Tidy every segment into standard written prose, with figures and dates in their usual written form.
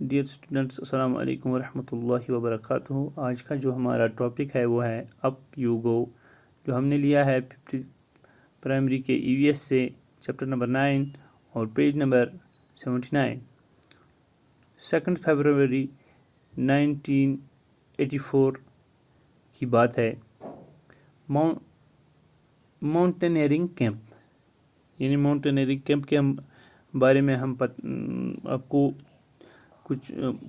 Dear students, अस्सलाम वालेकुम वरहमतुल्लाहि वबरकातुहू। आज का जो हमारा टॉपिक है वो है अप यू गो, जो हमने लिया है 50 प्राइमरी के ईवीएस से, चैप्टर नंबर 9 और पेज नंबर 79। 2 फरवरी 1984 की बात है। माउंटेनियरिंग कैंप, यानी माउंटेनियरिंग कैंप के बारे में हम आपको कुछ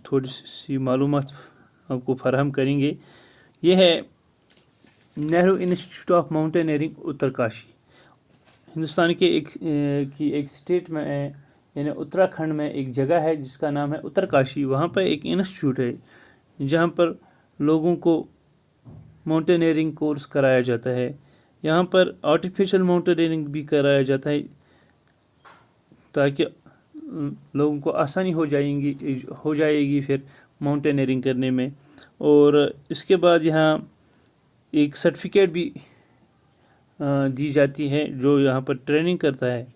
थोड़ी सी मालूमात आपको फराहम करेंगे। ये है Nehru institute of mountaineering Uttarkashi. Hindustan के एक स्टेट में यानी उत्तराखंड में एक जगह है जिसका नाम है उत्तरकाशी। वहाँ पर एक इंस्टीट्यूट है जहाँ पर लोगों को माउंटेनियरिंग कोर्स कराया जाता है। यहाँ पर आर्टिफिशियल माउंटेनियरिंग भी कराया जाता है ताकि लोगों को आसानी हो जाएगी फिर माउंटेनियरिंग करने में। और इसके बाद यहाँ एक सर्टिफिकेट भी दी जाती है जो यहाँ पर ट्रेनिंग करता है।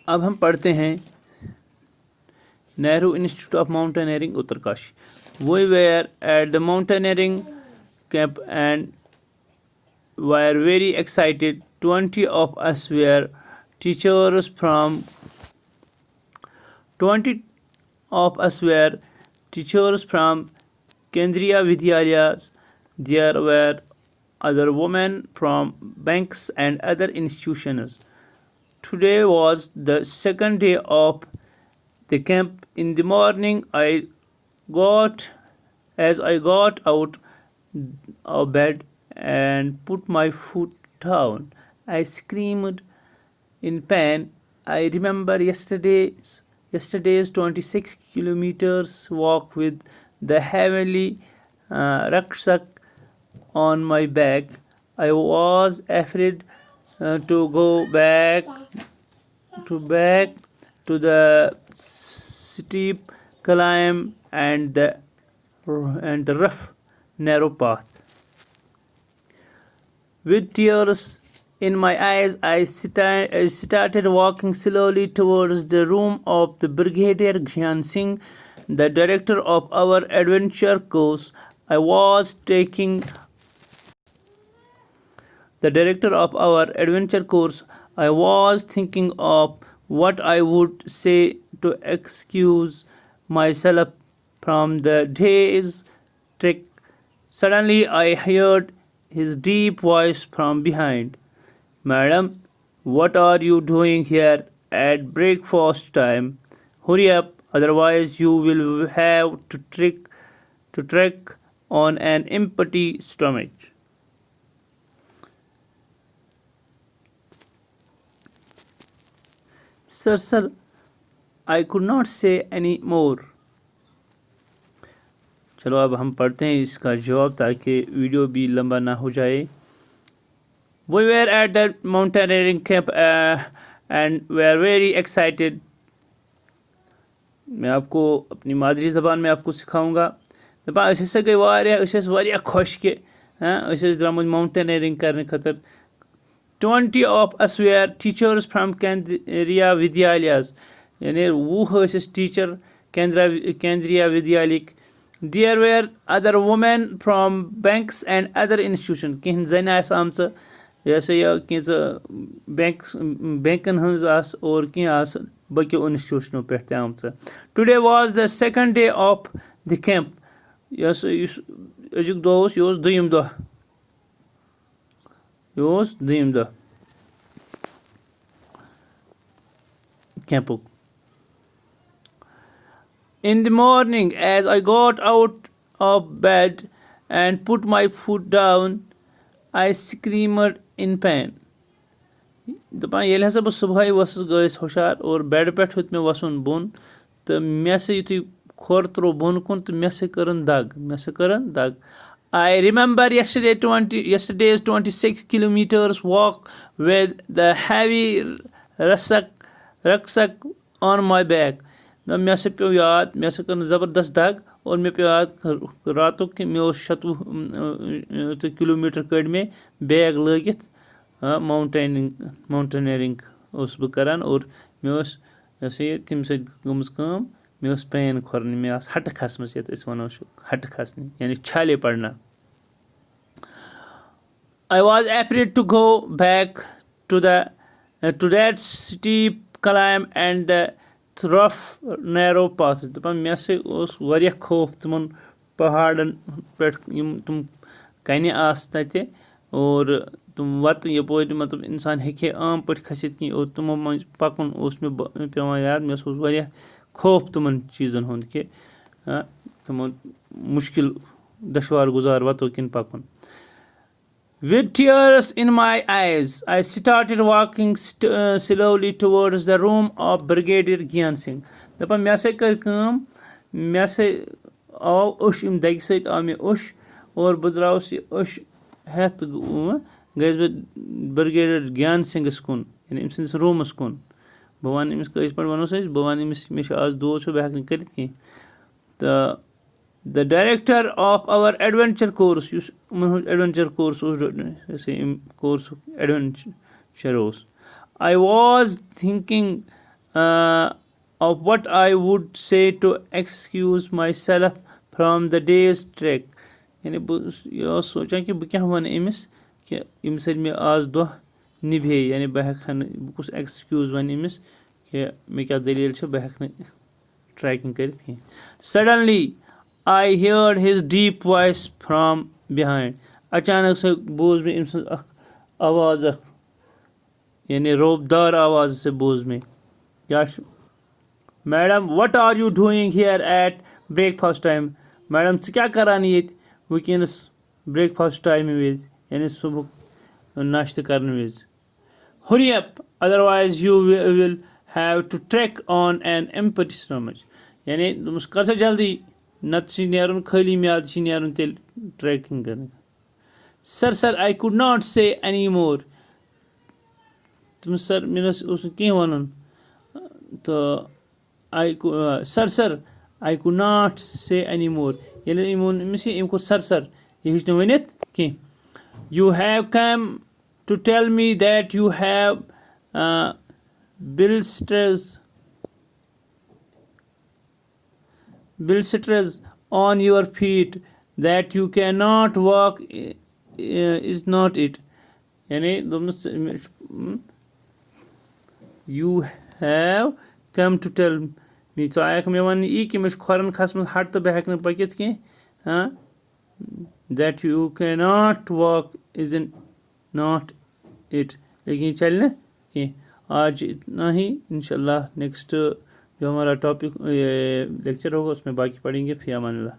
अब हम पढ़ते हैं Nehru institute of mountaineering Uttarkashi. We were at the mountaineering camp and were very excited. 20 of us were teachers from Kendriya Vidyalayas. There were other women from banks and other institutions. Today was the second day of the camp. In the morning, as I got out of bed and put my foot down, I screamed in pain. I remember yesterday's 26 kilometers walk with the heavy rucksack on my back. I was afraid to go back to the steep climb and the rough narrow path. With tears in my eyes, I started walking slowly towards the room of the Brigadier Ghyan Singh, the director of our adventure course. I was thinking of what I would say to excuse myself from the day's trek. Suddenly, I heard his deep voice from behind. Madam, what are you doing here at breakfast time? Hurry up, otherwise you will have to trek on an empty stomach. Sir, I could not say any more. चलो अब हम पढ़ते हैं इसका जवाब ताकि video भी लंबा ना हो जाए। We were at the mountaineering camp and were very excited. मैं आपको अपनी मादरी ज़बान में आपको सिखाऊंगा। दपान अस गई वारिया खुश कि द्रामुत माउंटेनियरिंग करने खतर। 20 of us were teachers from Kendriya Vidyalayas, यानी 20 टीचर केंद्रीय विद्यालय। There were other women from banks and other institutions. कहीं जन आस आमच बैंकन हज आस और कह आस बकियो इंस्टीट्यूशनों पे आमच। Today was the second day of the camp. अजुक दह यह दुयम दह कैंपुक। In the morning, as I got out of bed and put my foot down, I screamed in pain. दपान ये हसा बह सुबह वसस गस होशार और बेड पे हेत मे वसन बोन तो मे से युथु खोर त्रो बोन कुन तो मे से करन दाग। I remember yesterday's 26 kilometers walk with the heavy rucksack on my back. मे से पे याद, मे से कर ज़बरदस्त दाग और मे पे याद रातों कि मे 100 किलोमीटर कड़ में बैग लगित माउंटेनियरिंग बह करान और मे ये तम सम मे पेन खोरन मे हट खसम ये वो हट खसनी यानी छाले पड़ना. I was afraid to go back to that steep climb and the rough narrow path. दपान मे वारिया खौफ तमन पहाड़न पे तुम कने आस तते और तुम वत यपोर मतलब इंसान हेके आम पे खसित कि और तुमो मज पकन मे पेवान याद मे वारिया खौफ तमन चीजन हुंद कि तमन मुश्किल दशवार गुजार वतो किन पकन. With tears in my eyes, I started walking slowly towards the room of Brigadier Gyan Singh. दपान मे कर काम मे आव उश इम दग सत आव मे उश और बह द्रावस ये उश हेत गयस बह ब्रिगेडियर ज्ञान सिंहस कुन यानी अम सिंदस रूमस कुन. बह वन अमिस कस पे वनो बह वन अमिस मे आज दोज बह हेक कर तो the director of our adventure course adventure course course adventure I was thinking of what I would say to excuse myself from the day's trek. यानी बह सोचा कि बह क्या वन अमिस कि यम सत मे आज दह निभे यानी बह हेक कुछ एक्सक्यूज वन अमिस कि मे क्या दलील बह हेक ट्रैकिंग कर. Suddenly I heard his deep voice from behind. अचानक से बोझ में इमस आवाज यानी रोबदार आवाज से बोझ में madam what are you doing here at breakfast time. Madam च क्या करान ये वनस ब्रेकफास्ट टाइम विज यानी सुबह नाश्त करने Vij. Hurry up, otherwise you will have to trek on an empty stomach. यानी तुम कर से जल्दी नत नेरुन खाली म्याद नेरुन तेल ट्रैकिंग कर. Sir I could not say any more. तुम सर मे कह वन तो sir I could not say any more ये अमिस को सर ये हेच वनित कह. You have come to tell me that you have blisters on your feet, that you cannot walk, is not it. यानी you have come to tell me तो आयक मे वन यी कि मे खोरन खसम हट तो बह हेक पकित कह. that you cannot walk is not it लेकिन चल न कह. आज इतना ही. इंशाल्लाह नेक्स्ट जो हमारा टॉपिक लेक्चर होगा उसमें बाकी पढ़ेंगे. फ़ी अमान अल्लाह.